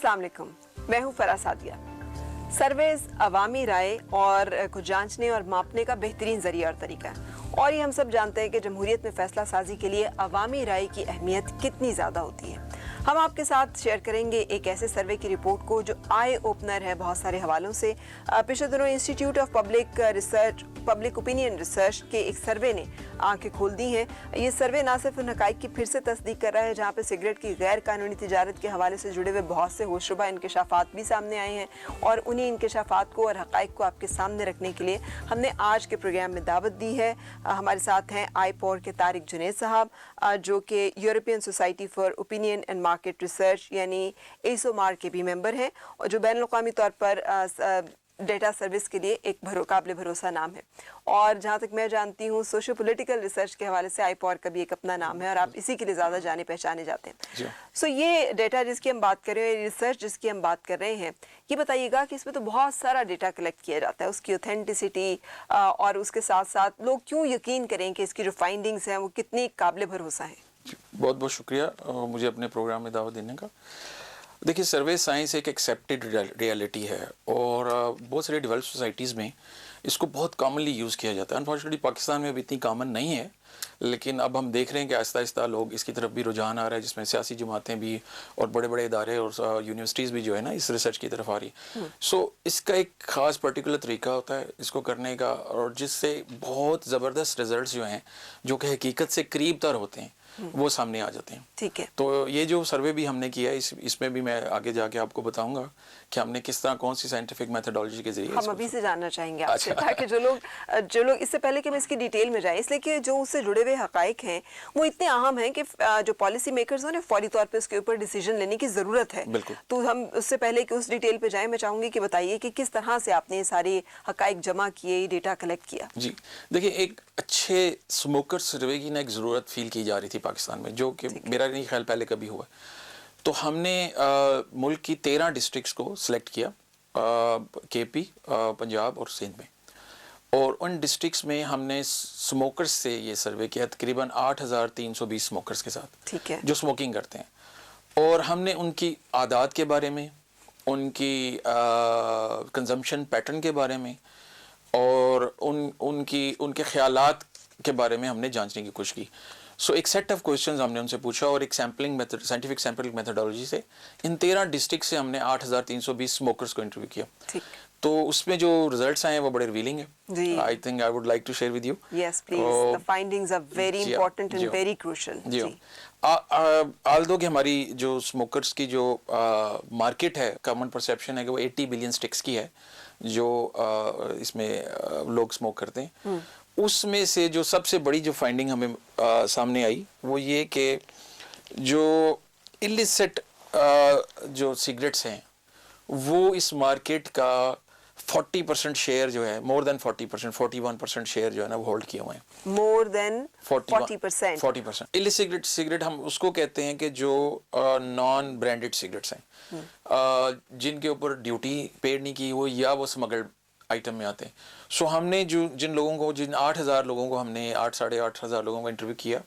अस्सलाम वालेकुम, मैं हूं फराह सादिया। सर्वेज अवामी राय और को जांचने और मापने का बेहतरीन जरिया और तरीका है, और ये हम सब जानते हैं कि जमहूरियत में फैसला साजी के लिए अवामी राय की अहमियत कितनी ज़्यादा होती है। हम आपके साथ शेयर करेंगे एक ऐसे सर्वे की रिपोर्ट को जो आई ओपनर है बहुत सारे हवालों से। पिछले दिनों institute of public opinion research के एक सर्वे ने आंखें खोल दी हैं। ये सर्वे ना सिर्फ उन हकाइक की फिर से तस्दीक कर रहा है जहाँ पे सिगरेट की गैर कानूनी तिजारत के हवाले से जुड़े हुए बहुत से होशरुबा इंकशाफात भी सामने आए हैं, और उन्हीं इंकशाफात को और हकाइक को आपके सामने रखने के लिए हमने आज के प्रोग्राम में दावत दी है। हमारे साथ हैं आईपॉर के तारिक जुनैद साहब, जो कि European society for opinion and market research यानी एसोमार के भी मेंबर हैं, और जो बैन अवी तौर पर डेटा सर्विस के लिए एक काबिल भरोसा नाम है। और जहाँ तक मैं जानती हूँ सोशो पॉलिटिकल रिसर्च के हवाले से आईपॉर का भी एक अपना नाम है, और आप इसी के लिए ज़्यादा जाने पहचाने जाते हैं। सो ये डेटा जिसकी हम बात कर रहे हैं, रिसर्च जिसकी हम बात कर रहे हैं, ये बताइएगा कि इसमें तो बहुत सारा डेटा कलेक्ट किया जाता है, उसकी ऑथेंटिसिटी और उसके साथ साथ लोग क्यों यकीन करें कि इसकी जो फाइंडिंग्स हैं वो कितनी काबिल भरोसा हैं। बहुत बहुत शुक्रिया मुझे अपने प्रोग्राम में दावत देने का। देखिए, सर्वे साइंस एक एक्सेप्टेड रियलिटी है, और बहुत सारी डेवलप्ड सोसाइटीज़ में इसको बहुत कॉमनली यूज़ किया जाता है। अनफॉर्चुनेटली पाकिस्तान में अभी इतनी कॉमन नहीं है, लेकिन अब हम देख रहे हैं कि आहिस्ता आहिस्ता लोग इसकी तरफ भी रुझान आ रहा है, जिसमें सियासी जमातें भी और बड़े बड़े इदारे और यूनिवर्सिटीज़ भी जो है ना इस रिसर्च की तरफ आ रही है। सो इसका एक ख़ास पर्टिकुलर तरीका होता है इसको करने का, और जिससे बहुत ज़बरदस्त रिजल्ट जो हैं जो कि हकीकत से करीब तर होते हैं वो सामने आ जाते हैं। ठीक है। तो ये जो सर्वे भी हमने किया है इसमें भी मैं आगे जाके आपको बताऊंगा कि हमने किस तरह कौन सी साइंटिफिक मेथोडोलॉजी के जरिए हम अभी से जानना चाहेंगे आपसे। अच्छा। ताकि जो लोग इससे पहले कि हम इसकी डिटेल में जाएं, इसलिए कि जो उससे जुड़े हुए हकाइक हैं वो इतने अहम हैं कि जो पॉलिसी मेकर्स हो ना फौरी तौर पे उसके ऊपर डिसीजन लेने की ज़रूरत है। बिल्कुल। तो हम उससे पहले कि उस डिटेल पे जाएं, मैं चाहूँगी कि बताइए कि किस तरह से आपने ये सारे हकाइक जमा किए, डेटा कलेक्ट किया। जी देखिए, एक अच्छे स्मोकर सर्वे की ना एक ज़रूरत फील की जा रही थी पाकिस्तान में, जो कि मेरा नहीं ख्याल पहले कभी हुआ। तो हमने मुल्क की 13 डिस्ट्रिक्ट्स को सिलेक्ट किया, केपी, पंजाब और सिंध में, और उन डिस्ट्रिक्ट्स में हमने स्मोकर्स से ये सर्वे किया तकरीबन 8,320 स्मोकर्स के साथ। ठीक है। जो स्मोकिंग करते हैं, और हमने उनकी आदात के बारे में, उनकी कंजम्पशन पैटर्न के बारे में, और उनके ख्यालात के बारे में हमने जांचने की कोशिश की। सो एक सेट ऑफ क्वेश्चंस हमने उनसे पूछा, और एक sampling method, scientific sampling methodology से इन 13 डिस्ट्रिक्ट से हमने 8,320 स्मोकर्स को इंटरव्यू किया। ठीक। तो उसमें जो रिजल्ट्स आए हैं वो बड़े रिवीलिंग है। I think I would like to share with you. Yes please, the findings are very important and very crucial. जी। आल्दो कि हमारी जो स्मोकर्स की जो मार्केट है, कॉमन परसेप्शन है कि वो 80 बिलियन स्टिक्स की है जो इसमें लोग स्मोक करते हैं। उसमें से जो सबसे बड़ी जो फाइंडिंग हमें सामने आई वो ये कि जो इलिसिट जो सिगरेट्स हैं वो इस मार्केट का 40% शेयर जो है, मोर देन 40%, 41% शेयर जो है ना वो होल्ड किए हुए हैं। More than 40%। इलिसिट सिगरेट हम उसको कहते हैं कि जो नॉन ब्रांडेड सिगरेट्स हैं, जिनके ऊपर ड्यूटी पेड नहीं की हो या वो स्मगल्ड आइटम में आते हैं। सो हमने जिन 8,000 लोगों को हमने 8,500 लोगों को इंटरव्यू किया,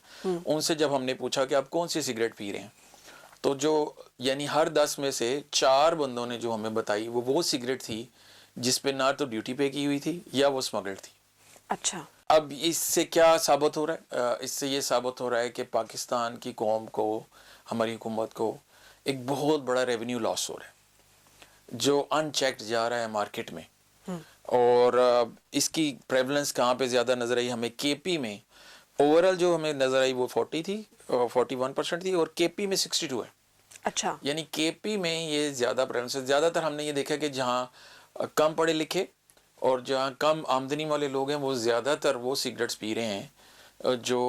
उनसे जब हमने पूछा कि आप कौन सी सिगरेट पी रहे हैं, तो जो यानी हर 10 में से 4 बंदों ने जो हमें बताई वो सिगरेट थी जिस पे ना तो ड्यूटी पे की हुई थी या वो स्मगल्ड थी। अच्छा। अब इससे क्या साबित हो रहा है? इससे ये साबित हो रहा है कि पाकिस्तान की कौम को, हमारी हुकूमत को एक बहुत बड़ा रेवेन्यू लॉस हो रहा है जो अनचेक्ड जा रहा है मार्केट में। और इसकी प्रेवलेंस कहाँ पे ज़्यादा नज़र आई? हमें केपी में ओवरऑल जो हमें नज़र आई वो 41% थी, और केपी में 62 है। अच्छा। यानी केपी में ये ज़्यादा प्रेवलेंस है। ज़्यादातर हमने ये देखा कि जहाँ कम पढ़े लिखे और जहाँ कम आमदनी वाले लोग हैं वो ज़्यादातर वो सिगरेट्स पी रहे हैं जो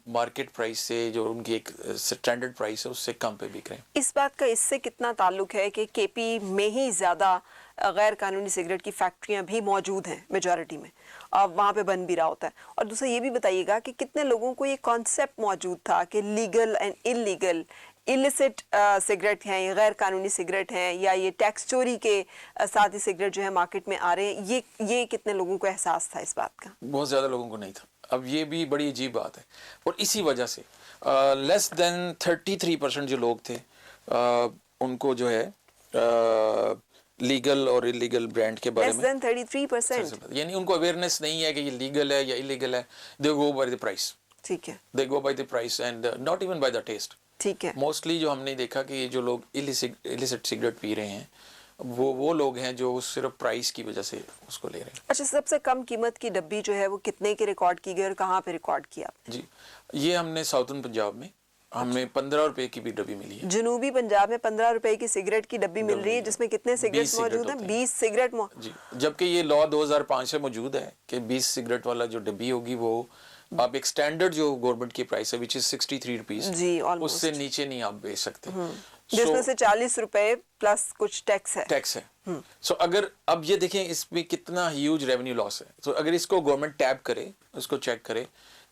मार्केट प्राइस से, जो उनकी एक स्टैंडर्ड प्राइस है उससे कम पे बिक रहे हैं। इस बात का इससे कितना ताल्लुक है कि केपी में ही ज़्यादा गैर कानूनी सिगरेट की फैक्ट्रियां भी मौजूद हैं मेजॉरिटी में, वहाँ पे बन भी रहा होता है? और दूसरा ये भी बताइएगा कि कितने लोगों को ये कॉन्सेप्ट मौजूद था कि legal and illegal illicit cigarette हैं, ये गैर कानूनी सिगरेट हैं, या ये टैक्स चोरी के साथ ही सिगरेट जो है मार्केट में आ रहे हैं, ये कितने लोगों को एहसास था इस बात का? बहुत ज़्यादा लोगों को नहीं था। अब ये भी बड़ी अजीब बात है, और इसी वजह से लेस देन 33% जो लोग थे उनको जो है लीगल और इलीगल ब्रांड के बारे लेस में। देन 33%। यानी उनको अवेयरनेस नहीं है कि ये लीगल है या इलीगल है। They go by the price, ठीक है, they go by the price and not even by the taste. ठीक है। मोस्टली जो हमने देखा कि ये जो लोग इलिसिट सिगरेट पी रहे हैं वो लोग हैं जो सिर्फ प्राइस की वजह से उसको ले रहे हैं। अच्छा, सबसे कम कीमत की डब्बी जो है वो कितने की रिकॉर्ड की गई और कहाँ पे रिकॉर्ड किया? जी, ये हमने साउथर्न पंजाब में हमें 15 रुपए की भी डब्बी मिली है। जनूबी पंजाब में 15 रुपए की सिगरेट की डब्बी मिल रही है, जिसमें कितने सिगरेट 20 मौजूद सिगरेट हैं? 20 सिगरेट जी, जबकि ये लॉ 2005 से मौजूद है कि 20 सिगरेट वाला जो डब्बी होगी वो आप एक स्टैंडर्ड जो गवर्नमेंट की प्राइस है विच इज 63 रुपीज, जी, almost। उससे नीचे नहीं आप बेच सकते। जिसमें से 40 रुपए प्लस कुछ टैक्स है। टैक्स है। सो अगर अब ये देखें इसमें कितना ह्यूज रेवेन्यू लॉस है। तो अगर इसको गवर्नमेंट टैप करे, उसको चेक करे,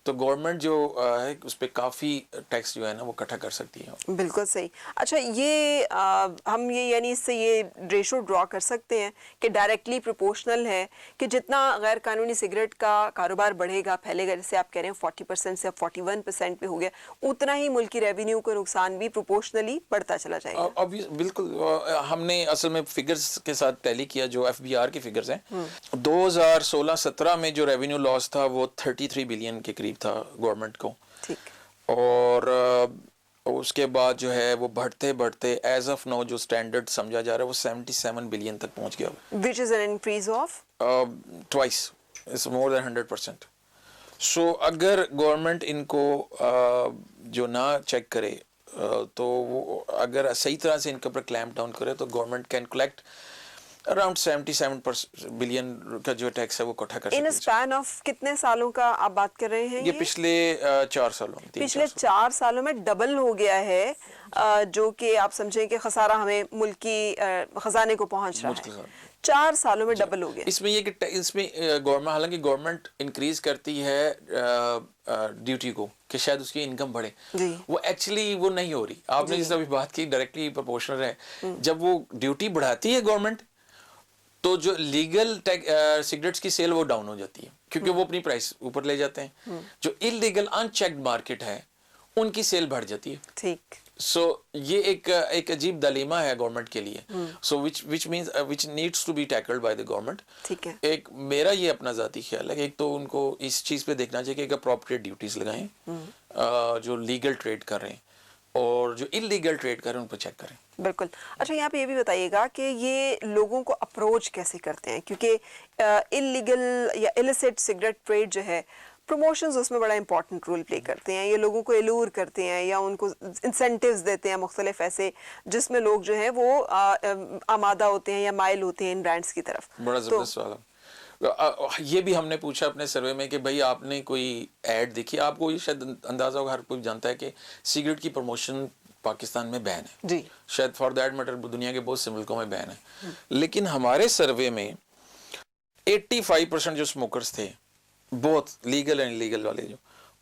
तो गवर्नमेंट जो है उस पर काफ़ी टैक्स जो है ना वो इकट्ठा कर सकती है। बिल्कुल सही। अच्छा, ये हम ये यानी इससे ये रेशो ड्रॉ कर सकते हैं कि डायरेक्टली प्रोपोर्शनल है कि जितना गैर कानूनी सिगरेट का कारोबार बढ़ेगा, फैलेगा, जैसे आप कह रहे हैं 40% से अब 41% पे हो गया, उतना ही मुल्क की रेवेन्यू का नुकसान भी प्रोपोर्शनली बढ़ता चला जाएगा। अब बिल्कुल हमने असल में फिगर्स के साथ टैली किया जो FBR के फिगर्स हैं। 2016-17 में जो रेवेन्यू लॉस था वो 33 बिलियन के करीब था गवर्नमेंट को। ठीक। और उसके बाद जो है वो बढ़ते बढ़ते एज ऑफ नाउ जो स्टैंडर्ड समझा जा रहा है वो 77 बिलियन तक पहुंच गया, which is an increase of twice, it's more than 100%। सो अगर गवर्नमेंट इनको जो ना चेक करे तो वो अगर सही तरह से इनके ऊपर क्लैम्प डाउन करे तो government can collect around 77 billion का जो टैक्स है वो इकट्ठा कर सकती है। इन स्पैन ऑफ कितने सालों का आप बात कर रहे हैं? ये पिछले 4 सालों में, पिछले 4 सालों में डबल हो गया है, जो कि आप समझें कि खसारा हमें मुल्क की खजाने को पहुंच रहा है। 4 सालों में डबल हो गया। इसमें ये कि इसमें गवर्नमेंट, हालांकि गवर्नमेंट इंक्रीज करती है ड्यूटी को कि शायद उसकी इनकम बढ़े, वो एक्चुअली वो नहीं हो रही। आपने जैसे अभी बात की डायरेक्टली प्रोपोर्शनल है। जब वो ड्यूटी बढ़ाती है गवर्नमेंट तो जो लीगल सिगरेट्स की सेल वो डाउन हो जाती है क्योंकि वो अपनी प्राइस ऊपर ले जाते हैं। जो इलीगल अनचेक्ड मार्केट है उनकी सेल बढ़ जाती है। ठीक। सो ये एक अजीब दलीमा है गवर्नमेंट के लिए। So which needs to be tackled by the government. ठीक है। एक मेरा ये अपना जाती ख्याल है कि एक तो उनको इस चीज पे देखना चाहिए कि अप्रोप्रिएट ड्यूटीज लगाएं जो लीगल ट्रेड कर रहे हैं, और जो इलीगल ट्रेड कर रहे हैं उन पर चेक करें। बिल्कुल। अच्छा, यहाँ पे ये भी बताइएगा कि ये लोगों को अप्रोच कैसे करते हैं, क्योंकि इलीगल या इलिसिट सिगरेट ट्रेड जो है, प्रमोशंस उसमें बड़ा इंपॉर्टेंट रोल प्ले करते हैं। ये लोगों को एलूर करते हैं या उनको इंसेंटिव्स देते हैं मुख्तलिफ ऐसे, जिसमें लोग जो है वो आमादा होते हैं या माइल होते हैं इन ब्रांड्स की तरफ। बड़ा जबरदस्त सवाल है। ये भी हमने पूछा अपने सर्वे में कि भाई आपने कोई ऐड देखी? आपको ये शायद अंदाजा होगा, हर कोई जानता है कि सिगरेट की प्रमोशन पाकिस्तान में बैन है जी, शायद फॉर दैट मैटर दुनिया के बहुत से मुल्कों में बैन है। लेकिन हमारे सर्वे में 85% जो स्मोकर्स थे, बहुत लीगल एंड इलीगल वाले, जो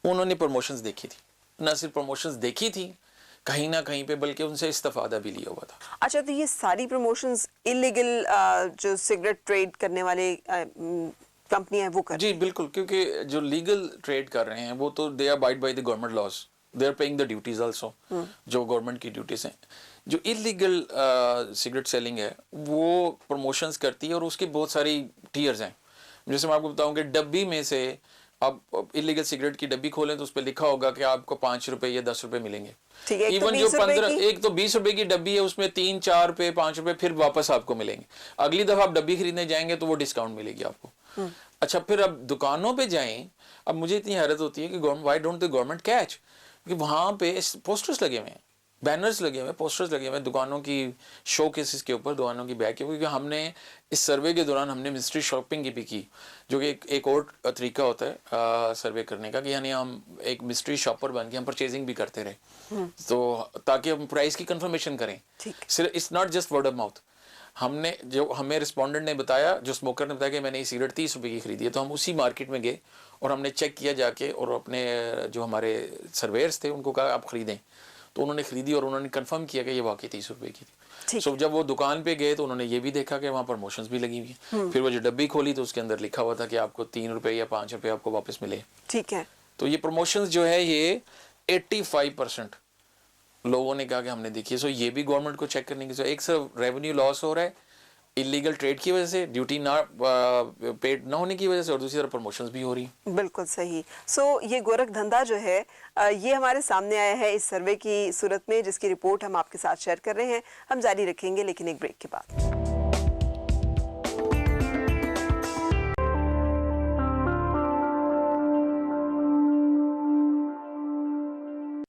उन्होंने प्रमोशंस देखी थी। ना सिर्फ प्रमोशंस देखी थी कहीं ना कहीं पे, बल्कि उनसे इस्तेफादा भी लिया हुआ था। अच्छा, तो ये सारी प्रमोशंस इलीगल जो सिगरेट ट्रेड करने वाले कंपनी है वो कर? जी बिल्कुल, क्योंकि जो लीगल ट्रेड कर रहे हैं वो तो they are abide by the government laws, they are paying the duties also, जो गवर्नमेंट की ड्यूटीज हैं। जो इलीगल सिगरेट सेलिंग है वो प्रमोशंस करती है और उसकी बहुत सारी टीयर्स हैं। जैसे मैं आपको बताऊं कि डब्बी में से आप इलीगल सिगरेट की डब्बी खोलें तो उस पर लिखा होगा कि आपको 5 रुपए या 10 रुपए मिलेंगे। इवन जो 15, एक तो 20 रुपए की डब्बी है उसमें 3, 4 रुपए, 5 रुपए फिर वापस आपको मिलेंगे। अगली दफा आप डब्बी खरीदने जाएंगे तो वो डिस्काउंट मिलेगी आपको। अच्छा, फिर अब दुकानों पे जाएं। अब मुझे इतनी हैरत होती है कि why don't the government catch, कि वहां पे पोस्टर्स लगे हुए हैं, बैनर्स लगे हुए हैं, पोस्टर्स लगे हुए हैं दुकानों की शो केसेस के ऊपर, दुकानों की बैग के ऊपर। क्योंकि हमने इस सर्वे के दौरान हमने मिस्ट्री शॉपिंग की भी की, जो कि एक और तरीका होता है सर्वे करने का, कि यानी हम एक मिस्ट्री शॉपर बन के हम परचेजिंग भी करते रहे, तो ताकि हम प्राइस की कंफर्मेशन करें। सिर्फ it's not just word of mouth. हमने जो हमें रिस्पोंडेंट ने बताया, जो स्मोकर ने बताया कि मैंने ये सिगरेट 30 रुपए की खरीदी है, तो हम उसी मार्केट में गए और हमने चेक किया जाके, और अपने जो हमारे सर्वेयर्स थे उनको कहा आप खरीदें, तो उन्होंने खरीदी और उन्होंने कंफर्म किया कि ये वाकई 30 रुपए की थी। सो जब वो दुकान पे गए तो उन्होंने ये भी देखा कि वहाँ प्रमोशंस भी लगी हुई है। फिर वो जो डब्बी खोली तो उसके अंदर लिखा हुआ था कि आपको 3 रुपए या 5 रुपए आपको वापस मिले। ठीक है। तो ये प्रमोशंस जो है ये 85% लोगों ने कहा कि हमने देखी, सो ये भी गवर्नमेंट को चेक करने की जरूरत है। एक सिर्फ रेवेन्यू लॉस हो रहा है इलीगल ट्रेड की वजह से, ड्यूटी ना पेड ना होने की वजह से, और दूसरी तरफ प्रमोशंस भी हो रही हैं। बिल्कुल सही। ये गोरख धंधा जो है ये हमारे सामने आया है इस सर्वे की सूरत में, जिसकी रिपोर्ट हम आपके साथ शेयर कर रहे हैं। हम जारी रखेंगे लेकिन एक ब्रेक के बाद।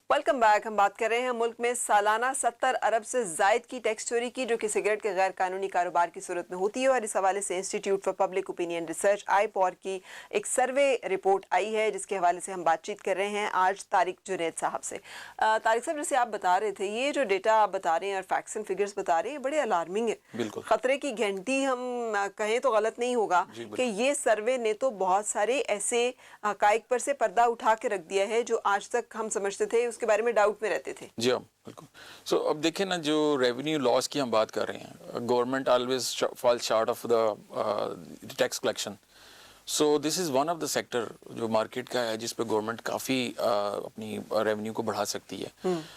Welcome back. हम बात कर रहे हैं मुल्क में सालाना 70 अरब से जायद की टैक्स चोरी की, जो कि सिगरेट के गैर कानूनी कारोबार की सूरत में होती है। और इस हवाले से institute for public opinion research IPOR की एक सर्वे रिपोर्ट आई है, जिसके हवाले से हम बातचीत कर रहे हैं आज तारिक जुनैद साहब से। तारिक साहब, जैसे आप बता रहे थे, ये जो डेटा आप बता रहे हैं और फैक्ट्स एंड फिगर्स बता रहे हैं, बड़े अलार्मिंग है। बिल्कुल खतरे की घंटी हम कहें तो गलत नहीं होगा कि ये सर्वे ने तो बहुत सारे ऐसे हकाइक पर से पर्दा उठा के रख दिया है जो आज तक हम समझते थे, उसके बारे में डाउट में रहते थे। जी हाँ, बिल्कुल। सो अब देखिए ना, जो रेवेन्यू लॉस की हम बात कर रहे हैं, government always fall short of the tax collection. So this is one of the sector जो मार्केट का है जिस पे गवर्नमेंट काफ़ी अपनी रेवेन्यू को बढ़ा सकती है।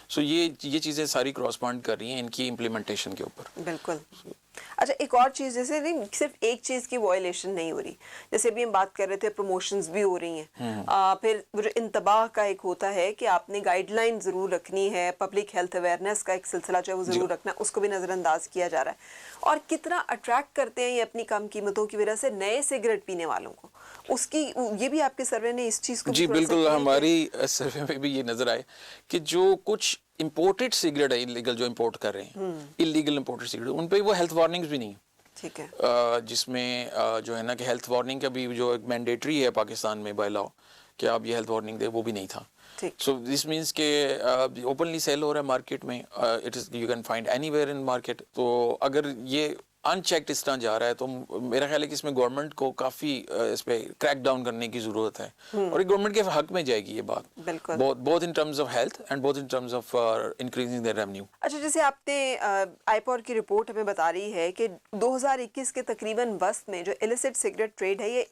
सो ये चीज़ें सारी क्रॉसपॉइंट कर रही हैं इनकी इम्प्लीमेंटेशन के ऊपर। बिल्कुल। अच्छा, एक और चीज़, जैसे नहीं सिर्फ एक चीज़ की वॉयलेशन नहीं हो रही, जैसे अभी हम बात कर रहे थे प्रमोशंस भी हो रही हैं। फिर वो जो इंतबाह का एक होता है कि आपने गाइडलाइन ज़रूर रखनी है, पब्लिक हेल्थ अवेयरनेस का एक सिलसिला जो है वो ज़रूर रखना, उसको भी नज़रअंदाज किया जा रहा है। और कितना अट्रैक्ट करते हैं ये अपनी कम कीमतों की वजह से नए सिगरेट पीने वालों को, उसकी ये भी आपके सर्वे ने इस चीज़ को जी बिल्कुल, हमारी सर्वे में भी ये नजर आए कि जो कुछ इंपोर्टेड सिगरेट है, इलीगल जो इंपोर्ट कर रहे हैं, इलीगल इंपोर्टेड सिगरेट, उन पे वो हेल्थ वार्निंग्स भी नहीं है। ठीक है। जिसमें जो है ना कि हेल्थ वार्निंग का भी जो एक मैंडेटरी है पाकिस्तान में बाय लॉ कि आप ये हेल्थ वार्निंग दे, वो भी नहीं था। सो दिस मीन्स के ओपनली सेल हो रहा है मार्केट में, it is you can find anywhere in market. तो अगर ये अनचेक्ड इस तरह जा रहा है तो मेरा ख्याल है कि इसमें गवर्नमेंट को काफ़ी इस पे क्रैक डाउन करने की ज़रूरत है, और गवर्नमेंट के हक में जाएगी ये बात, both in terms of health and both in terms of increasing there revenue. अच्छा, जैसे आपने IPOR की रिपोर्ट हमें बता रही है कि 2021 के तकरीबन वस्त में जो इलिसिट सिगरेट ट्रेड है ये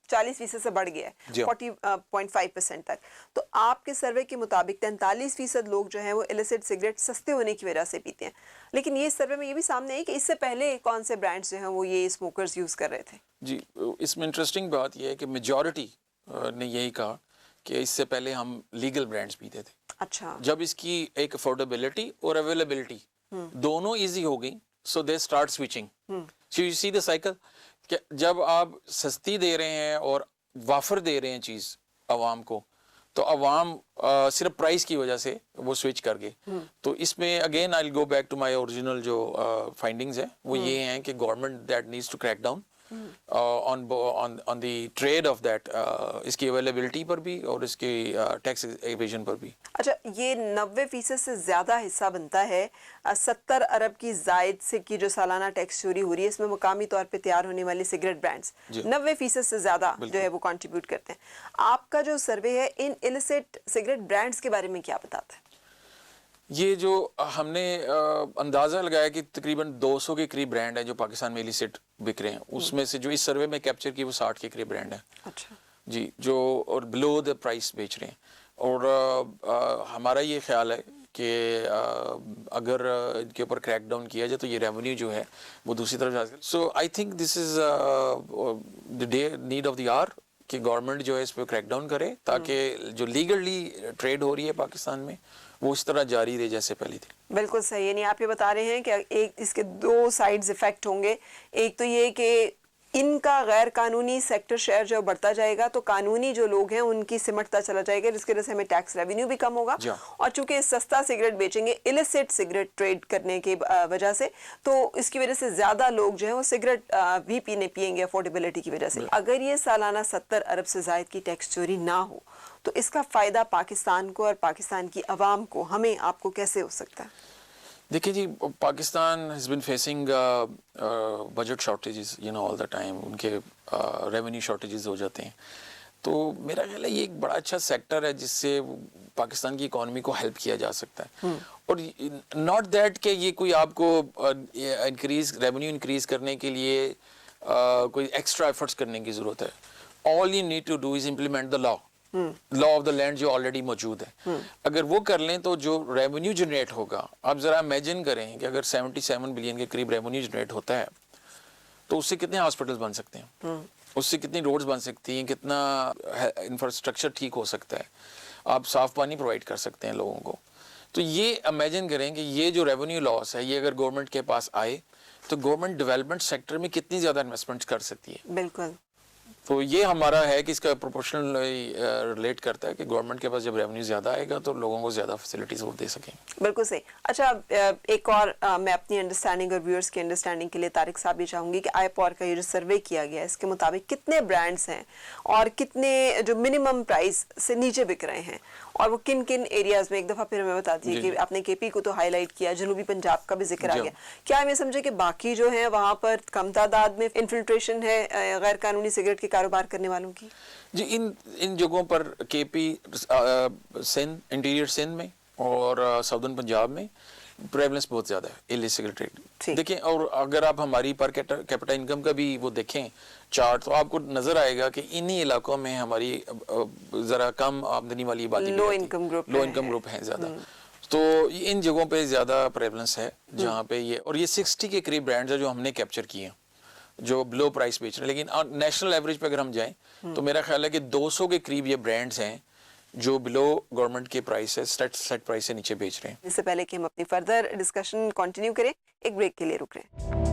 40% से बढ़ गया है, 40.5% तक। तो आपके सर्वे के मुताबिक 43% लोग जो हैं वो इलिसिट सिगरेट सस्ते होने की वजह से पीते हैं। लेकिन ये सर्वे में ये भी सामने है कि इससे पहले कौन से ब्रांड्स जो हैं वो ये स्मोकर्स यूज़ कर रहे थे। जी, इसमें इंटरेस्टिंग बात यह है कि मेजॉरिटी ने यही कहा कि इससे पहले हम लीगल ब्रांड्स पीते थे। अच्छा। जब इसकी एक अफोर्डेबिलिटी और अवेलेबिलिटी दोनों इजी हो गई, so they start switching. So you see the cycle, जब आप सस्ती दे रहे हैं और वाफर दे रहे हैं चीज़ आवाम को, तो अवाम सिर्फ प्राइस की वजह से वो स्विच कर गए। तो इसमें again I will go back to my original जो फाइंडिंग्स है, वो ये हैं कि government that needs to crack down on the trade of that, इसकी अवेलेबिलिटी पर भी और इसकी टैक्स एवेजन पर भी। अच्छा, ये 90% से ज़्यादा हिस्सा बनता है 70 अरब की जायद से की जो सालाना टैक्स चोरी हो रही है, इसमें मुकामी तौर पे तैयार होने वाली सिगरेट ब्रांड्स 90% से ज़्यादा जो है वो कंट्रीब्यूट करते हैं। आपका जो सर्वे है इन इलिसिट सिगरेट ब्रांड्स के बारे में क्या बताता है? ये जो हमने अंदाज़ा लगाया कि तकरीबन 200 के करीब ब्रांड है जो पाकिस्तान में इलिसिट बिक रहे हैं, उसमें से जो इस सर्वे में कैप्चर की वो 60 के करीब ब्रांड है। अच्छा जी, जो और बिलो द प्राइस बेच रहे हैं। और हमारा ये ख्याल है कि अगर इनके ऊपर क्रैक डाउन किया जाए तो ये रेवेन्यू जो है वो दूसरी तरफ जा सकता है। So I think this is the day need of the hour कि गवर्नमेंट जो है इस पर क्रैक डाउन करे, ताकि जो लीगली ट्रेड हो रही है पाकिस्तान में वो इस तरह जारी रहे जैसे पहले थी। बिल्कुल सही। यानी आप ये बता रहे हैं कि एक इसके दो साइड्स इफेक्ट होंगे। एक तो ये कि इनका गैर कानूनी सेक्टर शेयर जो बढ़ता जाएगा तो कानूनी जो लोग हैं उनकी सिमटता चला जाएगा, जिसकी वजह से हमें टैक्स रेवेन्यू भी कम होगा। और चूंकि सस्ता सिगरेट बेचेंगे इलिसिट सिगरेट ट्रेड करने के वजह से, तो इसकी वजह से ज्यादा लोग जो है वो सिगरेट भी पिएंगे अफोर्डेबिलिटी की वजह से। अगर ये सालाना 70 अरब से जायद की टैक्स चोरी ना हो तो इसका फायदा पाकिस्तान को और पाकिस्तान की अवाम को, हमें आपको कैसे हो सकता है? देखिए जी, Pakistan has been facing budget shortages all the time, उनके रेवेन्यू शॉर्टेजेस हो जाते हैं। तो मेरा ख्याल है ये एक बड़ा अच्छा सेक्टर है जिससे पाकिस्तान की इकॉनमी को हेल्प किया जा सकता है। और नॉट दैट कि ये कोई आपको रेवेन्यू इंक्रीज करने के लिए कोई एक्स्ट्रा एफर्ट्स करने की ज़रूरत है। All you need to do is implement the law. Law of the land जो ऑलरेडी मौजूद है, अगर वो कर लें तो जो रेवेन्यू जनरेट होगा, आप जरा इमेजिन करें कि अगर 77 बिलियन के करीब रेवेन्यू जनरेट होता है तो उससे कितने हॉस्पिटल्स बन सकते हैं, उससे कितनी रोड्स बन सकती हैं, कितना इंफ्रास्ट्रक्चर ठीक हो सकता है, आप साफ पानी प्रोवाइड कर सकते हैं लोगों को। तो ये इमेजिन करें कि ये जो रेवेन्यू लॉस है ये अगर गवर्नमेंट के पास आए तो गवर्नमेंट डेवलपमेंट सेक्टर में कितनी ज़्यादा इन्वेस्टमेंट कर सकती है। बिल्कुल। तो ये हमारा है कि इसका प्रोपोर्शनल रिलेट करता है कि गवर्नमेंट के पास जब रेवेन्यू ज़्यादा आएगा तो लोगों को ज़्यादा फैसिलिटीज़ वो दे सकेंगे। बिल्कुल सही। अच्छा, एक और मैं अपनी अंडरस्टैंडिंग और व्यूअर्स की अंडरस्टैंडिंग के लिए तारिक साहब ये चाहूँगी कि आईपॉर का ये जो सर्वे किया गया है इसके मुताबिक कितने ब्रांड्स हैं और कितने जो मिनिमम प्राइस से नीचे बिक रहे हैं और वो किन किन एरियाज में, एक दफ़ा फिर हमें बता दीजिए कि आपने केपी को तो हाईलाइट किया, जनूबी पंजाब का भी जिक्र आ गया, क्या हम ये समझे कि बाकी जो है वहाँ पर कम तादाद में इन्फिल्ट्रेशन है गैर कानूनी सिगरेट के कारोबार करने वालों की? जी, इन जगहों पर केपी, सिंध, इंटीरियर सिंध में और साउदर्न पंजाब में प्रेवलेंस बहुत ज़्यादा है इलिसिट ट्रेड। देखिए, और अगर आप हमारी पर कैपिटा इनकम का भी वो देखें चार्ट तो आपको नजर आएगा कि इन्हीं इलाकों में हमारी ज़रा कम आमदनी वाली आबादी, लो इनकम ग्रुप है ज़्यादा। तो इन जगहों पे ज़्यादा प्रेवलेंस है जहाँ पे ये, और ये 60 के करीब ब्रांड्स है जो हमने कैप्चर किए हैं जो बिलो प्राइस बेच रहे हैं। लेकिन नेशनल एवरेज पे अगर हम जाएं तो मेरा ख्याल है कि 200 के करीब ये ब्रांड्स हैं जो बिलो गवर्नमेंट के प्राइस है, सेट प्राइस से नीचे बेच रहे हैं। इससे पहले कि हम अपनी फर्दर डिस्कशन कंटिन्यू करें, एक ब्रेक के लिए रुक रहे हैं।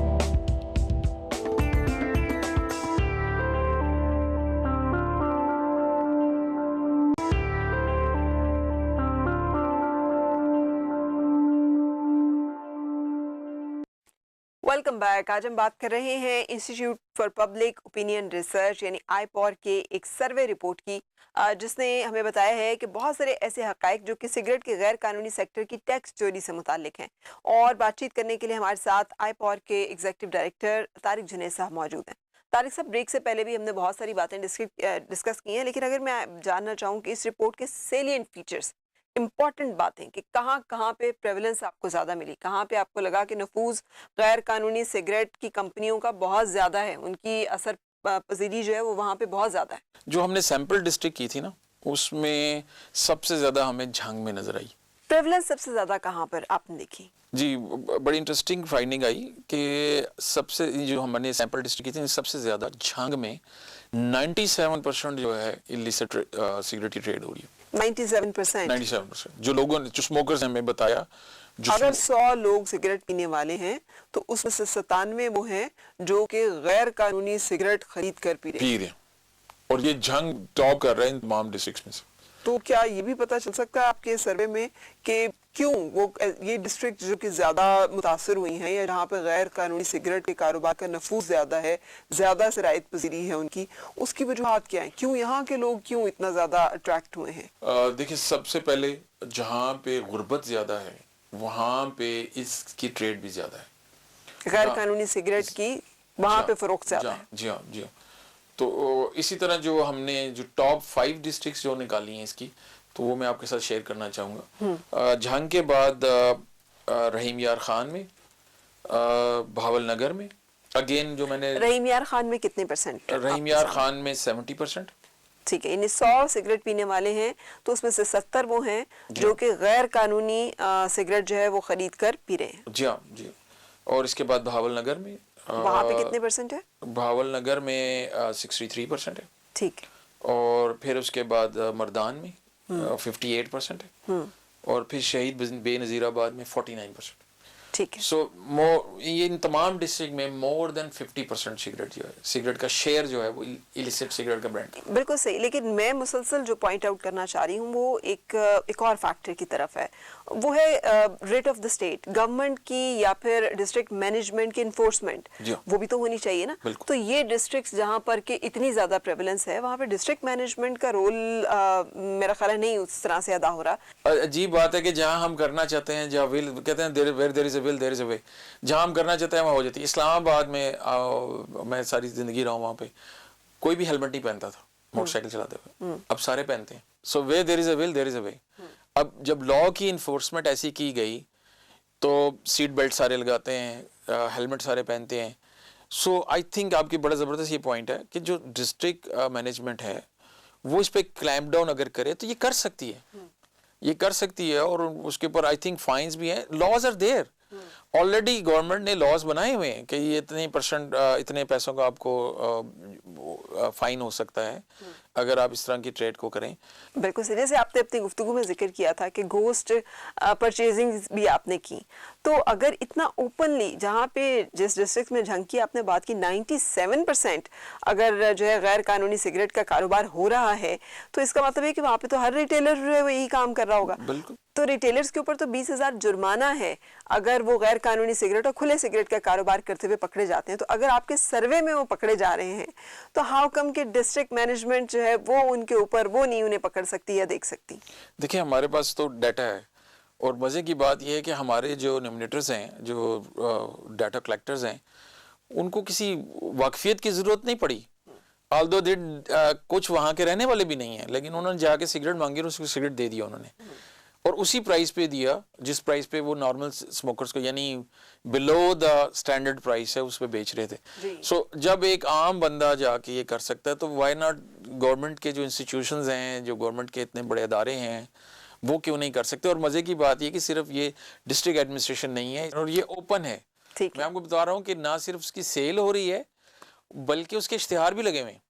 Welcome back. आज हम बात कर रहे हैं institute for public opinion research यानी आईपॉर के एक सर्वे रिपोर्ट की, जिसने हमें बताया है कि बहुत सारे ऐसे हकाइक जो कि सिगरेट के गैर कानूनी सेक्टर की टैक्स चोरी से मुताल्लिक हैं। और बातचीत करने के लिए हमारे साथ आईपॉर के एग्जीक्यूटिव डायरेक्टर तारिक जुनैद साहब मौजूद हैं। तारिक साहब, ब्रेक से पहले भी हमने बहुत सारी बातें डिस्कस की हैं, लेकिन अगर मैं जानना चाहूँ कि इस रिपोर्ट के सेलिएंट फीचर्स, इम्पॉर्टेंट बातें कि कहाँ पे प्रेवलेंस आपको ज़्यादा मिली, कहाँ पे आपको लगा कि नफूज गैर कानूनी सिगरेट की कंपनियों का बहुत ज़्यादा है, उनकी असर पजीरी जो है वो वहाँ पे बहुत ज़्यादा है। जो हमने सैंपल डिस्ट्रिक्ट की थी ना, उसमें सबसे ज़्यादा हमें झांग में नज़र आई। प्रेवलेंस सबसे ज़्यादा कहाँ पर आपने देखी? जी, बड़ी इंटरेस्टिंग फाइंडिंग आई कि सबसे, जो हमने सैंपल डिस्ट्रिक्ट की थी, सबसे ज़्यादा झांग में 97% जो है इलिसिट सिगरेट की ट्रेड हो रही है। 97% जो लोगों ने, जो स्मोकर्स ने हमें बताया, अगर 100 लोग सिगरेट पीने वाले हैं तो उसमें से 97 वो हैं जो कि गैर कानूनी सिगरेट खरीद कर पी रहे हैं, और ये जंग टॉप कर रहा है इन तमाम डिस्ट्रिक्ट्स में से। तो क्या ये भी पता चल सकता है आपके सर्वे में कि क्यों वो ये डिस्ट्रिक्ट जो कि ज्यादा मुतासर हुई हैं या जहाँ पे गैर कानूनी सिगरेट के कारोबार का नफूज ज्यादा है, ज्यादा शराइत पजीरी है उनकी, उसकी वजूहात क्या है? क्यों यहाँ के लोग क्यों इतना ज्यादा अट्रैक्ट हुए हैं? देखिए, सबसे पहले जहाँ पे गुर्बत ज्यादा है वहाँ पे इसकी ट्रेड भी ज्यादा है, गैर कानूनी सिगरेट की वहाँ पे फरोख्त ज्यादा है। जी हाँ, जी हाँ। तो इसी तरह जो हमने जो टॉप 5 डिस्ट्रिक्ट्स जो निकाली हैं इसकी, तो वो मैं आपके साथ शेयर करना चाहूँगा। झांग के बाद रहीम यार खान में, भावल नगर में, अगेन जो मैंने रहीम यार खान में कितने परसेंट? रहीम यार खान में 70%। ठीक है, यानी 100 सिगरेट पीने वाले हैं तो उसमें से 70 वो हैं जो कि गैर कानूनी सिगरेट जो है वो खरीद कर पी रहे हैं। जी हाँ, जी। और इसके बाद भावल नगर में, वहाँ पे कितने परसेंट है? भावल नगर में 63% है। ठीक है। और फिर उसके बाद मर्दान में 58% है, और फिर शहीद बेनज़ीराबाद में 49%। ठीक है। सो ये इन तमाम डिस्ट्रिक्ट में मोर देन 50% सिगरेट जो है, सिगरेट का शेयर जो है वो इलिसिट सिगरेट का ब्रांड। बिल्कुल सही, लेकिन मैं मुसलसल जो पॉइंट आउट करना चाह रही हूँ वो एक और फैक्टर की तरफ है, वो है rate of the state, government की या फिर डिस्ट्रिक्ट मैनेजमेंट की इन्फोर्समेंट, वो भी तो होनी चाहिए ना। तो ये डिस्ट्रिक्ट जहाँ पर के इतनी ज्यादा प्रेवलेंस है वहाँ पर डिस्ट्रिक्ट मैनेजमेंट का रोल मेरा ख्याल है नहीं उस तरह से अदा हो रहा। अजीब बात है कि जहाँ हम करना चाहते हैं, जहाँ विल कहते हैं there is a will there is a way, जहाँ हम करना चाहते हैं वहाँ हो जाती है। इस्लामाबाद में मैं सारी जिंदगी रहा हूँ, वहाँ पे कोई भी हेलमेट नहीं पहनता था मोटरसाइकिल चलाते हुए, अब सारे पहनते हैं। So way there is a will there is a way. अब जब लॉ की इन्फोर्समेंट ऐसी की गई तो सीट बेल्ट सारे लगाते हैं, हेलमेट सारे पहनते हैं। सो आई थिंक आपकी बड़ा ज़बरदस्त ये पॉइंट है कि जो डिस्ट्रिक्ट मैनेजमेंट है वो इस पे क्लैम्प डाउन अगर करे तो ये कर सकती है, ये कर सकती है। और उसके ऊपर आई थिंक फाइन्स भी हैं, laws are there already. Government ने लॉज बनाए हुए हैं कि ये इतने परसेंट इतने पैसों का आपको फाइन हो सकता है अगर आप इस तरह की ट्रेड को करें। बिल्कुल सही। जैसे आपने अपनी गुफ्तगू में जिक्र किया था कि घोस्ट परचेजिंग भी आपने की, तो अगर इतना ओपनली, जहाँ पे जिस डिस्ट्रिक्ट में झंकी आपने बात की 97% अगर जो है गैर कानूनी सिगरेट का कारोबार हो रहा है, तो इसका मतलब है कि वहाँ पे तो हर रिटेलर जो है वो यही काम कर रहा होगा। बिल्कुल। तो रिटेलर्स के ऊपर तो 20,000 जुर्माना है अगर वो गैर कानूनी सिगरेट और खुले सिगरेट का कारोबार करते हुए पकड़े जाते हैं। तो अगर आपके सर्वे में वो पकड़े जा रहे हैं, तो हाउ कम के डिस्ट्रिक्ट मैनेजमेंट जो है वो उनके ऊपर वो नहीं उन्हें पकड़ सकती या देख सकती? देखिए हमारे पास तो डाटा है, और मज़े की बात यह है कि हमारे जो नॉमिनेटर्स हैं, जो डाटा कलेक्टर्स हैं, उनको किसी वाकफियत की ज़रूरत नहीं पड़ी। ऑल्दो दे कुछ वहाँ के रहने वाले भी नहीं हैं, लेकिन उन्होंने जाके सिगरेट मांगी और उसको सिगरेट दे दिया उन्होंने, और उसी प्राइस पे दिया जिस प्राइस पे वो नॉर्मल स्मोकर्स को, यानी बिलो द स्टैंडर्ड प्राइस है, उस पे बेच रहे थे। सो जब एक आम बंदा जाके ये कर सकता है, तो व्हाई नॉट गवर्नमेंट के जो इंस्टीट्यूशंस हैं, जो गवर्नमेंट के इतने बड़े अदारे हैं, वो क्यों नहीं कर सकते? और मज़े की बात ये कि सिर्फ ये डिस्ट्रिक्ट एडमिनिस्ट्रेशन नहीं है, और ये ओपन है। मैं आपको बता रहा हूँ कि ना सिर्फ उसकी सेल हो रही है, बल्कि उसके इश्तिहार भी लगे हुए हैं,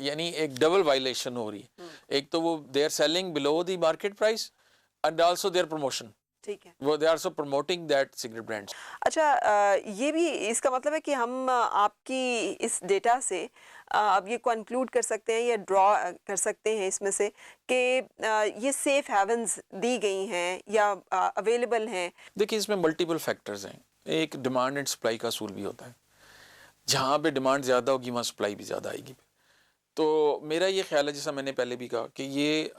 यानी एक डबल वायलेशन हो रही है। एक तो वो they are selling below the market price and also their promotion. ठीक है, वो they are also promoting that cigarette brands. अच्छा, ये भी इसका मतलब है कि हम आपकी इस डेटा से अब ये कंक्लूड कर सकते हैं या ड्रॉ कर सकते हैं इसमें से कि ये सेफ हेवन्स दी गई हैं या अवेलेबल हैं? देखिए इसमें मल्टीपल फैक्टर्स हैं। एक डिमांड एंड सप्लाई का असूल भी होता है, जहाँ पे डिमांड ज़्यादा होगी वहाँ सप्लाई भी ज़्यादा आएगी। तो मेरा ये ख्याल है, जैसा मैंने पहले भी कहा, कि ये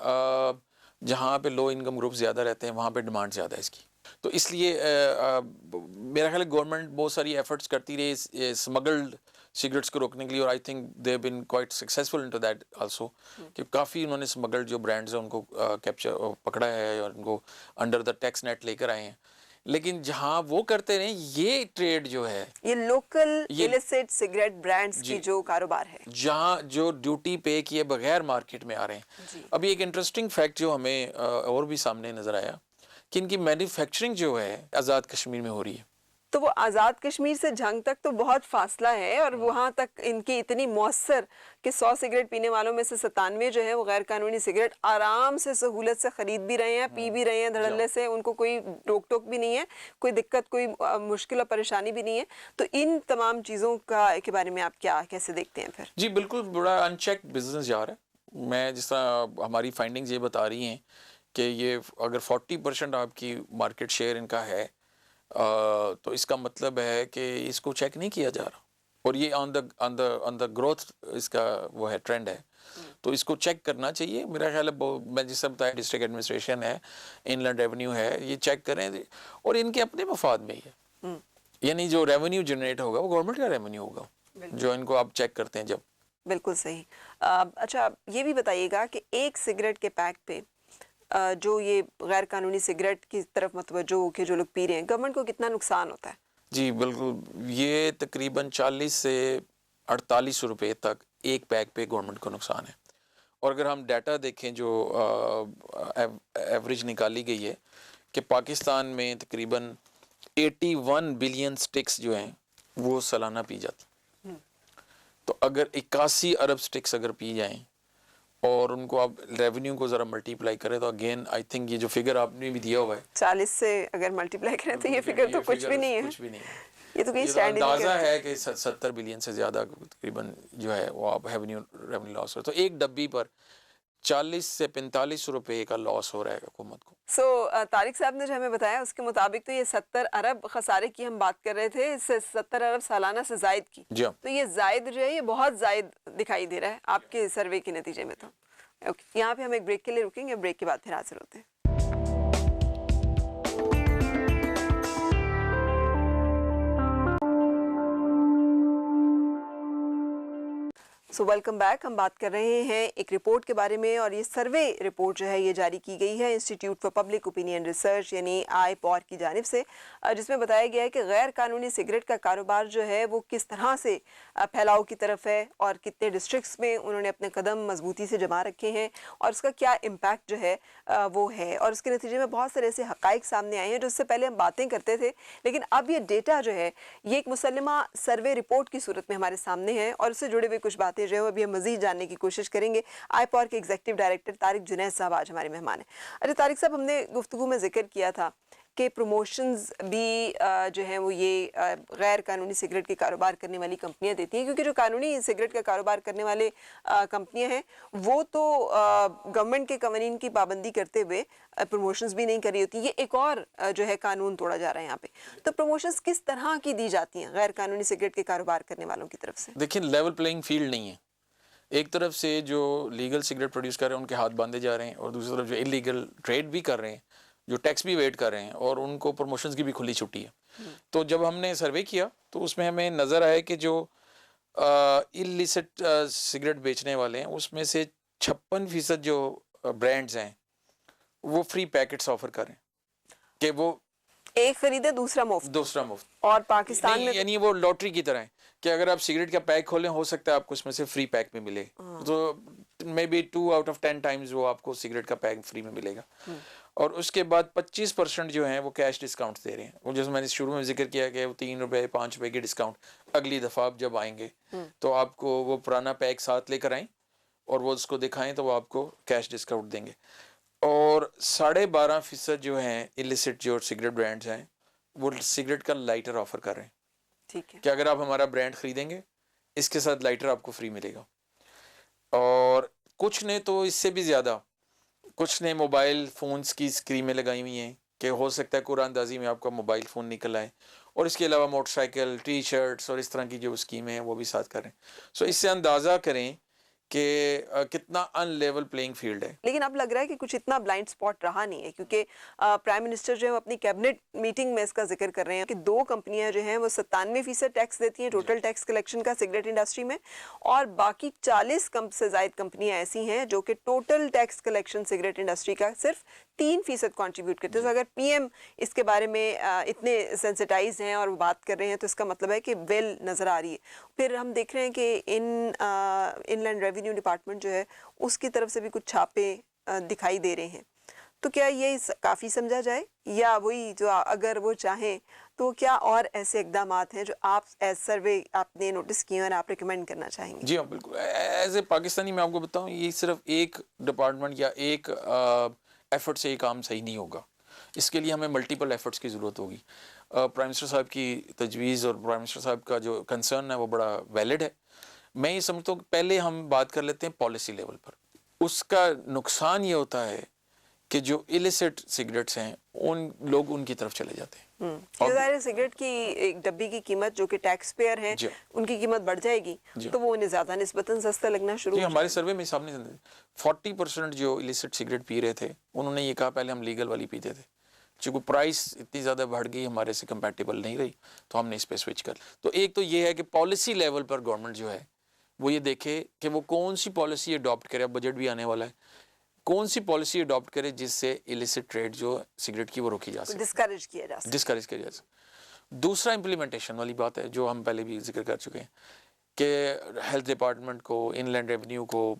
जहाँ पे लो इनकम ग्रुप ज़्यादा रहते हैं वहाँ पे डिमांड ज़्यादा है इसकी। तो इसलिए मेरा ख्याल है गवर्नमेंट बहुत सारी एफर्ट्स करती रही स्मगल्ड सिगरेट्स को रोकने के लिए, और I think they have been quite successful into that also, कि काफ़ी उन्होंने स्मगल्ड जो ब्रांड्स हैं उनको कैप्चर पकड़ा है और उनको अंडर द टैक्स नेट लेकर आए हैं। लेकिन जहाँ वो करते रहे, ये ट्रेड जो है, ये लोकल इलिसिट सिगरेट ब्रांड्स की जो कारोबार है, जहाँ जो ड्यूटी पे किए बगैर मार्केट में आ रहे हैं। अभी एक इंटरेस्टिंग फैक्ट जो हमें और भी सामने नजर आया कि इनकी मैन्युफैक्चरिंग जो है आज़ाद कश्मीर में हो रही है। तो वो आज़ाद कश्मीर से झंग तक तो बहुत फासला है, और वहाँ तक इनकी इतनी मौसर कि 100 सिगरेट पीने वालों में से 97 जो है वो गैर कानूनी सिगरेट आराम से सहूलत से ख़रीद भी रहे हैं, पी भी रहे हैं धड़ल्ले से, उनको कोई रोक टोक भी नहीं है, कोई दिक्कत, कोई मुश्किल और परेशानी भी नहीं है। तो इन तमाम चीज़ों के बारे में आप कैसे देखते हैं फिर? जी बिल्कुल, बड़ा अनचेक्ड बिजनेस जा रहा है। मैं जिस तरह हमारी फाइंडिंग्स ये बता रही हैं कि ये अगर 40% आपकी मार्केट शेयर इनका है, तो इसका मतलब है कि इसको चेक नहीं किया जा रहा, और ये ऑन द ग्रोथ इसका वो है, ट्रेंड है। तो इसको चेक करना चाहिए मेरा ख्याल है। मैं जिस तरह बताया, डिस्ट्रिक्ट एडमिनिस्ट्रेशन है, इनलैंड रेवेन्यू है, ये चेक करें, और इनके अपने मफाद में ही है, यानी जो रेवेन्यू जनरेट होगा वो गवर्नमेंट का रेवेन्यू होगा, जो इनको आप चेक करते हैं जब। बिल्कुल सही। अच्छा, ये भी बताइएगा कि एक सिगरेट के पैक पे जो ये गैर कानूनी सिगरेट की तरफ मतवज्जो होकर जो लोग पी रहे हैं, गवर्नमेंट को कितना नुकसान होता है? जी बिल्कुल, ये तकरीबन 40 से 48 रुपए तक एक पैक पे गवर्नमेंट को नुकसान है। और अगर हम डाटा देखें जो एवरेज निकाली गई है कि पाकिस्तान में तकरीबन 81 बिलियन स्टिक्स जो हैं वो सालाना पी जाती। तो अगर 81 अरब स्टिक्स अगर पी जाएं और उनको आप रेवेन्यू को ज़रा मल्टीप्लाई करें, तो अगेन आई थिंक ये जो फिगर आपने भी दिया हुआ है 40 से अगर मल्टीप्लाई करें तो ये फिगर तो कुछ भी नहीं है, कुछ भी नहीं है। ये तो कहीं स्टैंड अंदाजा है कि 70 बिलियन से ज़्यादा तकरीबन जो है वो आप रेवेन्यू लॉस हो, तो एक डब्बी पर 40 से 45 रुपए का लॉस हो रहा है हुकूमत को। तारिक साहब ने जो हमें बताया उसके मुताबिक तो ये 70 अरब खसारे की हम बात कर रहे थे, इससे 70 अरब सालाना से जायद की। तो ये जायद जो है ये बहुत जायद दिखाई दे रहा है आपके सर्वे के नतीजे में। तो यहाँ पे हम एक ब्रेक के लिए रुकेंगे, ब्रेक के बाद फिर हाजिर होते हैं। So welcome back. हम बात कर रहे हैं एक रिपोर्ट के बारे में, और ये सर्वे रिपोर्ट जो है ये जारी की गई है institute for public opinion research यानी IPOR की जानिब से, जिसमें बताया गया है कि गैर कानूनी सिगरेट का कारोबार जो है वो किस तरह से फैलाव की तरफ है और कितने डिस्ट्रिक्ट्स में उन्होंने अपने कदम मजबूती से जमा रखे हैं और उसका क्या इम्पैक्ट जो है वो है, और उसके नतीजे में बहुत सारे ऐसे हकाइक सामने आए हैं जो इससे पहले हम बातें करते थे, लेकिन अब ये डेटा जो है ये एक मुसल्लमा सर्वे रिपोर्ट की सूरत में हमारे सामने है और उससे जुड़े हुए कुछ बातें जो है अभी हम मजीद जानने की कोशिश करेंगे। IPOR के एग्जीक्यूटिव डायरेक्टर तारिक जुनैद साहब आज हमारे मेहमान हैं। अच्छा तारिक साहब, हमने गुफ्तगू में जिक्र किया था कि प्रमोशंस भी जो है वो ये गैर कानूनी सिगरेट के कारोबार करने वाली कंपनियां देती हैं, क्योंकि जो कानूनी सिगरेट का कारोबार करने वाले कंपनियां हैं वो तो गवर्नमेंट के कवानीन की पाबंदी करते हुए प्रमोशंस भी नहीं कर रही होती। ये एक और जो है कानून तोड़ा जा रहा है यहाँ पे। तो प्रमोशंस किस तरह की दी जाती हैं गैर कानूनी सिगरेट के कारोबार करने वालों की तरफ से? देखिए, लेवल प्लेइंग फील्ड नहीं है। एक तरफ से जो लीगल सिगरेट प्रोड्यूस कर रहे हैं उनके हाथ बांधे जा रहे हैं, और दूसरी तरफ जो इलीगल ट्रेड भी कर रहे हैं, जो टैक्स भी वेट कर रहे हैं, और उनको प्रमोशंस की भी खुली छुट्टी है। तो जब हमने सर्वे किया तो उसमें हमें नज़र आया कि जो इलिसिट सिगरेट बेचने वाले हैं उसमें से 56% जो ब्रांड्स हैं वो फ्री पैकेट्स ऑफर कर रहे हैं कि वो एक खरीदे दूसरा मुफ्त। और पाकिस्तान में यानी वो लॉटरी की तरह है कि अगर आप सिगरेट का पैक खोलें हो सकता है आपको उसमें से फ्री पैक में मिले, तो may be 2 out of 10 times वो आपको सिगरेट का पैक फ्री में मिलेगा। और उसके बाद 25% जो हैं वो कैश डिस्काउंट दे रहे हैं। वो जैसे मैंने शुरू में जिक्र किया कि वो 3 रुपए 5 रुपए की डिस्काउंट, अगली दफ़ा आप जब आएंगे तो आपको वो पुराना पैक साथ लेकर आएँ और वो उसको दिखाएं तो वो आपको कैश डिस्काउंट देंगे। और 12.5% जो हैं इलिसिट जो सिगरेट ब्रांड्स हैं वो सिगरेट का लाइटर ऑफर कर रहे हैं। ठीक है कि अगर आप हमारा ब्रांड खरीदेंगे इसके साथ लाइटर आपको फ्री मिलेगा। और कुछ ने तो इससे भी ज़्यादा, कुछ ने मोबाइल फ़ोन्स की स्क्रीमें लगाई हुई हैं कि हो सकता है कुरानंदाजी में आपका मोबाइल फ़ोन निकल आए, और इसके अलावा मोटरसाइकिल, टी शर्ट्स और इस तरह की जो स्कीमें हैं वो भी साथ करें। सो इससे अंदाज़ा करें कि कितना अनलेवल प्लेइंग फील्ड है। लेकिन अब लग रहा है कि कुछ इतना ब्लाइंड स्पॉट रहा नहीं है, क्योंकि प्राइम मिनिस्टर जो है अपनी कैबिनेट मीटिंग में इसका जिक्र कर रहे हैं कि 2 कंपनियां जो हैं वो 97% टैक्स देती हैं टोटल टैक्स कलेक्शन का सिगरेट इंडस्ट्री में, और बाकी 40 से ज़ायद कंपनियां ऐसी हैं जो कि total tax collection cigarette industry का सिर्फ 3% कंट्रीब्यूट करते हैं। तो अगर PM इसके बारे में इतने सेंसिटाइज हैं और बात कर रहे हैं तो इसका मतलब है कि वेल नज़र आ रही है। फिर हम देख रहे हैं कि इनलैंड रेवेन्यू डिपार्टमेंट जो है उसकी तरफ से भी कुछ छापे दिखाई दे रहे हैं। तो क्या ये काफ़ी समझा जाए, या वही जो अगर वो चाहें तो क्या और ऐसे इकदाम हैं जो आप एज सर्वे आपने नोटिस किए और आप रिकमेंड करना चाहेंगे? जी हाँ, बिल्कुल। एज ए पाकिस्तानी मैं आपको बताऊँ, ये सिर्फ एक डिपार्टमेंट या एक एफर्ट से ये काम सही नहीं होगा। इसके लिए हमें मल्टीपल एफर्ट्स की ज़रूरत होगी। प्राइम मिनिस्टर साहब की तजवीज़ और प्राइम मिनिस्टर साहब का जो कंसर्न है वो बड़ा वैलिड है। मैं ये समझता हूँ कि पहले हम बात कर लेते हैं पॉलिसी लेवल पर। उसका नुकसान ये होता है कि जो इलिसिट सिगरेट्स हैं उन लोग उनकी तरफ चले जाते हैं। और सिगरेट की एक डब्बी की कीमत जो कि टैक्स पेयर हैं उनकी कीमत बढ़ जाएगी तो वो उन्हें ज़्यादा निस्बतन सस्ता लगना शुरू हो जाएगा। हमारे सर्वे में सामने 40% जो इलिसिट सिगरेट पी रहे थे उन्होंने ये कहा पहले हम लीगल वाली पीते थे, चूँकि प्राइस इतनी ज़्यादा बढ़ गई हमारे से कंपैटिबल नहीं रही तो हमने इस पर स्विच कर। तो एक तो ये है कि पॉलिसी लेवल पर गवर्नमेंट जो है वो ये देखे कि वो कौन सी पॉलिसी अडॉप्ट करे। अब बजट भी आने वाला है, कौन सी पॉलिसी अडॉप्ट करे जिससे इलिसिट ट्रेड जो सिगरेट की वो रोकी जा सके, डिस्करेज किया जा सके। दूसरा इम्प्लीमेंटेशन वाली बात है जो हम पहले भी जिक्र कर चुके हैं कि हेल्थ डिपार्टमेंट को, इनलैंड रेवेन्यू को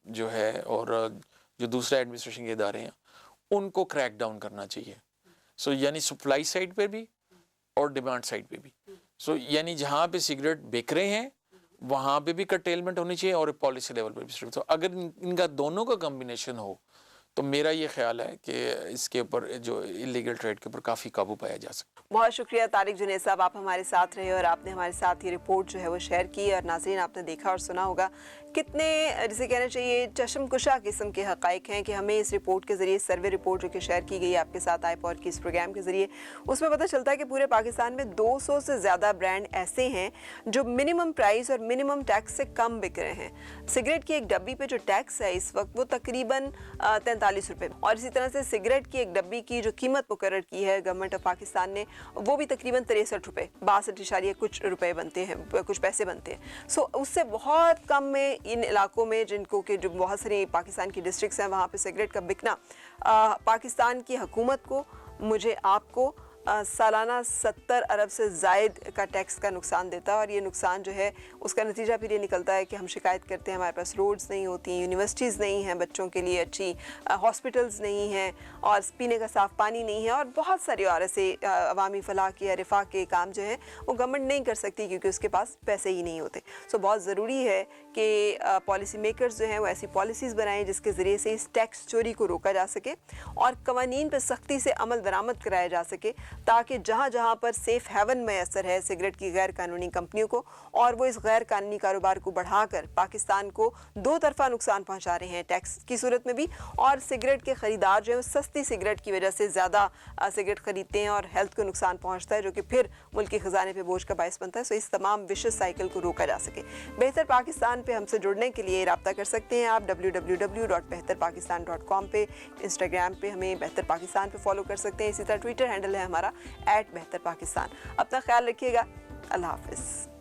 जो है और जो दूसरा एडमिनिस्ट्रेशन के इदारे हैं उनको क्रैक डाउन करना चाहिए। सो यानी सप्लाई साइड पे भी और डिमांड साइड पे भी। सो यानी जहाँ पे सिगरेट बिक रहे हैं वहाँ पे भी कर्टेलमेंट होनी चाहिए और पॉलिसी लेवल पे भी। तो अगर इनका दोनों का कॉम्बिनेशन हो तो मेरा ये ख्याल है कि इसके ऊपर जो इलीगल ट्रेड के ऊपर काफ़ी काबू पाया जा सकता है। बहुत शुक्रिया तारिक जुनैद साहब, आप हमारे साथ रहे और आपने हमारे साथ ये रिपोर्ट जो है वो शेयर की। और नाज़रीन, आपने देखा और सुना होगा कितने जिसे कहना चाहिए चश्मकुशा किस्म के हक़ाइक़ हैं कि हमें इस रिपोर्ट के ज़रिए, सर्वे रिपोर्ट जो कि शेयर की गई है आपके साथ IPOR की इस प्रोग्राम के ज़रिए, उसमें पता चलता है कि पूरे पाकिस्तान में 200 से ज़्यादा ब्रांड ऐसे हैं जो मिनिमम प्राइस और मिनिमम टैक्स से कम बिक रहे हैं। सिगरेट की एक डब्बी पे जो टैक्स है इस वक्त वो तकरीबन 45 रुपए। और इसी तरह से सिगरेट की एक डब्बी की जो कीमत मुकर्रर की है गवर्नमेंट ऑफ पाकिस्तान ने, वो भी तकरीबन 63 रुपए, 62 कुछ रुपए बनते हैं, कुछ पैसे बनते हैं। सो उससे बहुत कम में इन इलाकों में जिनको कि जो बहुत सारी पाकिस्तान की डिस्ट्रिक्ट्स हैं वहाँ पे सिगरेट का बिकना पाकिस्तान की हुकूमत को, मुझे, आपको सालाना 70 अरब से ज़ायद का टैक्स का नुकसान देता है। और ये नुकसान जो है उसका नतीजा फिर ये निकलता है कि हम शिकायत करते हैं हमारे पास रोड्स नहीं होती, यूनिवर्सिटीज़ नहीं हैं बच्चों के लिए अच्छी, हॉस्पिटल्स नहीं हैं, और पीने का साफ़ पानी नहीं है, और बहुत सारे और ऐसे अवामी फ़लाह के या रिफा के काम जो है वो गवर्नमेंट नहीं कर सकती क्योंकि उसके पास पैसे ही नहीं होते। सो बहुत ज़रूरी है कि पॉलिसी मेकर्स जो हैं वो ऐसी पॉलिसीज़ बनाएं जिसके ज़रिए से इस टैक्स चोरी को रोका जा सके और कवानीन पर सख्ती से अमल दरामद कराया जा सके, ताकि जहाँ जहाँ पर सेफ़ हेवन मैसर है सिगरेट की गैर कानूनी कंपनियों को, और वो इस गैर कानूनी कारोबार को बढ़ाकर पाकिस्तान को दो तरफा नुकसान पहुँचा रहे हैं, टैक्स की सूरत में भी, और सिगरेट के ख़रीदार जो है सस्ती सिगरेट की वजह से ज़्यादा सिगरेट ख़रीदते हैं और हेल्थ को नुकसान पहुँचता है, जो कि फिर मुल्क के ख़जाने पर बोझ का बायस बनता है। सो इस तमाम विशेष साइकिल को रोका जा सके। बेहतर पाकिस्तान पे हमसे जुड़ने के लिए रब्ता कर सकते हैं आप www.behtarpakistan.com पे, इंस्टाग्राम पे हमें बेहतर पाकिस्तान पे फॉलो कर सकते हैं, इसी तरह ट्विटर हैंडल है हमारा @behtarpakistan। अपना ख्याल रखिएगा। अल्लाह हाफिज़।